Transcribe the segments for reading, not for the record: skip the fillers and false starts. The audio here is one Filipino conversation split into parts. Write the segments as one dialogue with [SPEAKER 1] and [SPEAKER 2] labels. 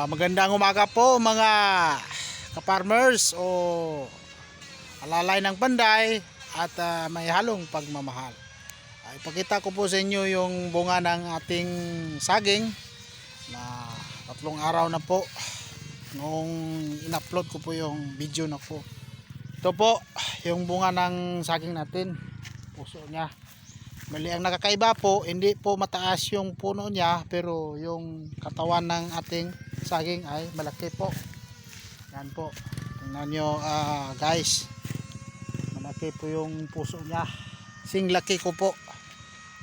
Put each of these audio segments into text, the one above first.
[SPEAKER 1] Magandang umaga po mga ka-farmers o alalay ng panday at may halong pagmamahal. Ipakita ko po sa inyo yung bunga ng ating saging na 3 araw na po nung in-upload ko po yung video na po. Ito po yung bunga ng saging natin, puso niya. Mali ang nakakaiba po, hindi po mataas yung puno niya, pero yung katawan ng ating saging ay malaki po. Yan po, tingnan nyo guys, malaki po yung puso niya. Sing laki ko po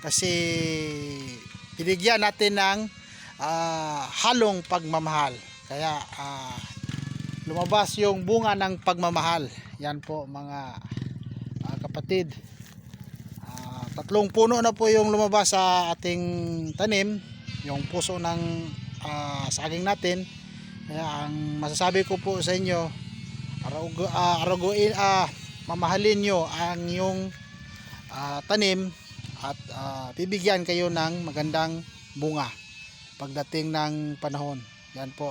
[SPEAKER 1] kasi binigyan natin ng halong pagmamahal, kaya lumabas yung bunga ng pagmamahal. Yan po mga kapatid, 3 puno na po yung lumabas sa ating tanim, yung puso ng saging natin. Kaya ang masasabi ko po sa inyo, mamahalin nyo ang yung tanim at bibigyan kayo ng magandang bunga pagdating ng panahon. Yan po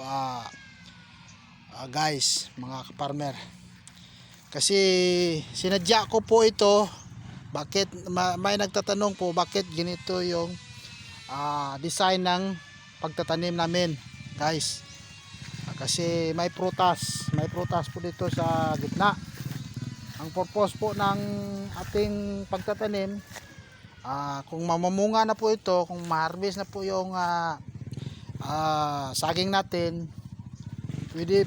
[SPEAKER 1] guys, mga farmer, kasi sinadya ko po ito. Bakit may nagtatanong po bakit ganito yung design ng pagtatanim namin guys? Kasi may prutas po dito sa gitna. Ang purpose po ng ating pagtatanim, kung mamamunga na po ito, kung ma-harvest na po yung saging natin, pwede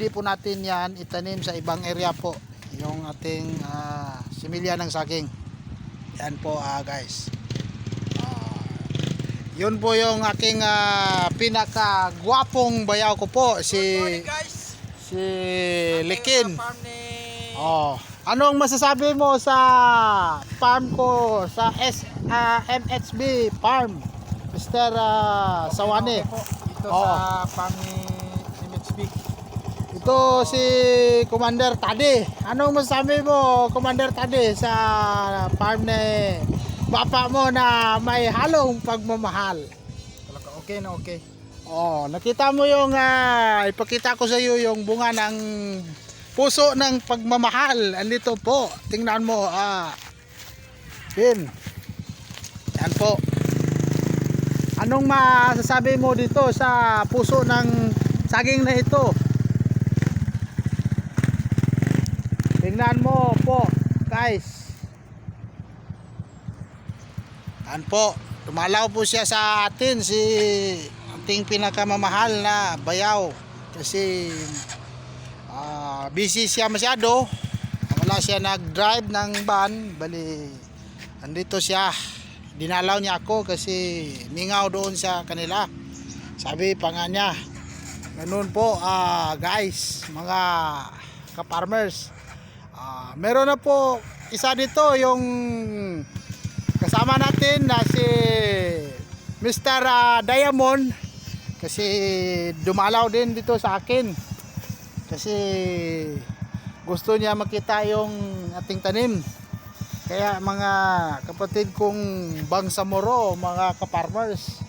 [SPEAKER 1] po natin yan itanim sa ibang area po, yung ating similya ng saging. Yan po guys, yun po yung aking pinaka gwapong bayaw ko po, si Likin. Anong masasabi mo sa farm ko, sa MHB farm, Mr. Sawane?
[SPEAKER 2] Ito sa farm ni MHB.
[SPEAKER 1] Ito si Commander Tade. Anong masasabi mo, Commander Tade, sa farm ni bapa mo na may halong pagmamahal?
[SPEAKER 2] Talaga okay na okay.
[SPEAKER 1] Nakita mo yung ipakita ko sa iyo yung bunga ng puso ng pagmamahal. Andito po, tingnan mo. Yan po. Anong masasabi mo dito sa puso ng saging na ito? Tingnan mo po guys. Yan po, tumalaw po siya sa atin, si ating pinakamamahal na bayaw, kasi busy siya masyado, wala siya nag-drive ng van, bali andito siya. Dinalaw niya ako kasi mingaw doon sa kanila, sabi pa nga niya. Ganun po guys, mga ka-farmers. Meron na po isa dito, yung kasama natin na si Mr. Diamond, kasi dumalaw din dito sa akin kasi gusto niya makita yung ating tanim. Kaya mga kapatid kong Bangsamoro, mga ka-farmers,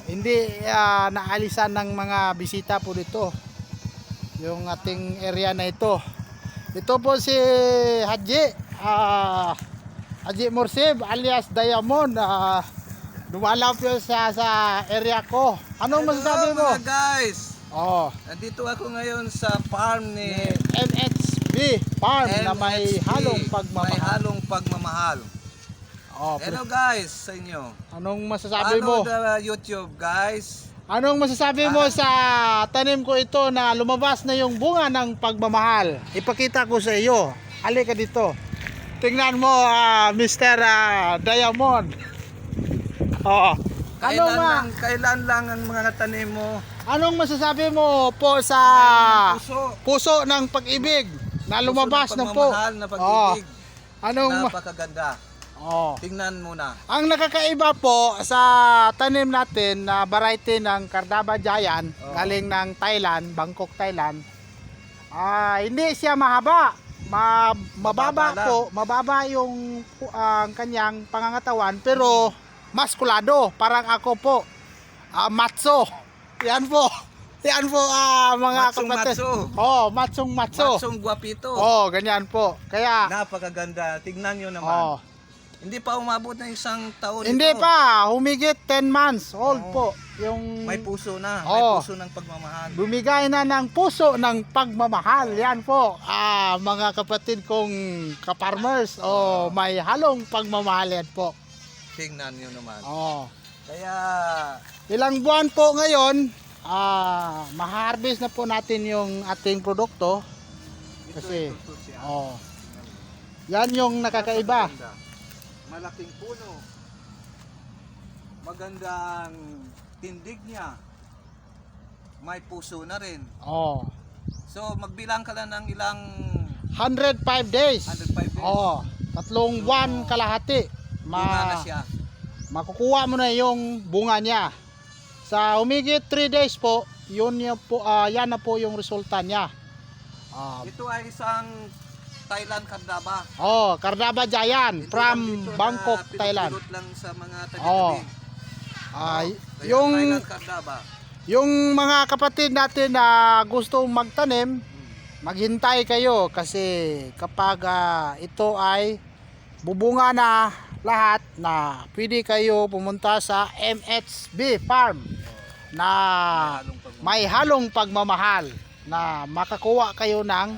[SPEAKER 1] hindi naalisan ng mga bisita po dito yung ating area na ito. Ito po si Haji Morsib alias Diamond, dumalaw po sa area ko. Anong masasabi mo?
[SPEAKER 2] Mga guys, nandito ako ngayon sa farm ni
[SPEAKER 1] MHB farm na may halong pagmamahal.
[SPEAKER 2] May halong pagmamahal. Hello guys sa inyo.
[SPEAKER 1] Anong masasabi mo?
[SPEAKER 2] YouTube guys.
[SPEAKER 1] Anong masasabi mo sa tanim ko ito na lumabas na yung bunga ng pagmamahal? Ipakita ko sa iyo. Halika dito. Tingnan mo Mr. Diamond.
[SPEAKER 2] Kailan lang ang mga tanim mo?
[SPEAKER 1] Anong masasabi mo po sa puso ng pag-ibig na lumabas na po?
[SPEAKER 2] Na pag-ibig.
[SPEAKER 1] Anong
[SPEAKER 2] napakaganda. Tingnan muna.
[SPEAKER 1] Ang nakakaiba po sa tanim natin na variety ng Cardaba Giant, galing ng Thailand, Bangkok, Thailand. Hindi siya mahaba. Mababa yung kanyang pangangatawan, pero maskulado, parang ako po, macho. Yan po. Yan po mga
[SPEAKER 2] Matsong
[SPEAKER 1] kapatid.
[SPEAKER 2] matso.
[SPEAKER 1] Oh, matsong matso.
[SPEAKER 2] Matsong guwapito.
[SPEAKER 1] Oh, ganyan po. Kaya
[SPEAKER 2] Napakaganda. Tignan nyo naman.
[SPEAKER 1] oh,
[SPEAKER 2] Hindi pa umabot ng isang taon
[SPEAKER 1] hindi
[SPEAKER 2] ito.
[SPEAKER 1] pa humigit 10 months old
[SPEAKER 2] Oo.
[SPEAKER 1] po yung
[SPEAKER 2] May puso na. May
[SPEAKER 1] Oo.
[SPEAKER 2] puso ng pagmamahal.
[SPEAKER 1] bumigay na ng puso ng pagmamahal. Yan po. Mga kapatid kong kaparmers. Oh, may halong pagmamahal yan po.
[SPEAKER 2] Tignan nyo naman.
[SPEAKER 1] Oh.
[SPEAKER 2] Kaya,
[SPEAKER 1] Ilang buwan po ngayon, ma-harvest na po natin yung ating produkto. Kasi,
[SPEAKER 2] ito siya.
[SPEAKER 1] oh, yan yung nakakaiba.
[SPEAKER 2] Napakaganda. Malaking puno. Magandang tindig niya. May puso na rin.
[SPEAKER 1] Oh,
[SPEAKER 2] So, magbilang ka lang ng ilang
[SPEAKER 1] 105 days.
[SPEAKER 2] 105 days.
[SPEAKER 1] Oh, 3 buwan kalahati.
[SPEAKER 2] Bunga na siya.
[SPEAKER 1] Makukuha mo na yung bunga niya. Sa humigit 3 days po, yun po, yan na po yung resulta niya.
[SPEAKER 2] Ito ay isang Thailand kardaba.
[SPEAKER 1] Oh, Cardaba Giant
[SPEAKER 2] Ito
[SPEAKER 1] from
[SPEAKER 2] lang dito na
[SPEAKER 1] Bangkok, Thailand.
[SPEAKER 2] pinupulot lang sa mga
[SPEAKER 1] Oh.
[SPEAKER 2] taga-tabi. Kaya
[SPEAKER 1] Yung
[SPEAKER 2] Thailand kardaba.
[SPEAKER 1] yung mga kapatid natin na gustong magtanim, maghintay kayo kasi kapag ito ay bubunga na lahat na pwede kayo pumunta sa MHB Farm na
[SPEAKER 2] Halong pagmamahal.
[SPEAKER 1] may halong pagmamahal na makakuha kayo ng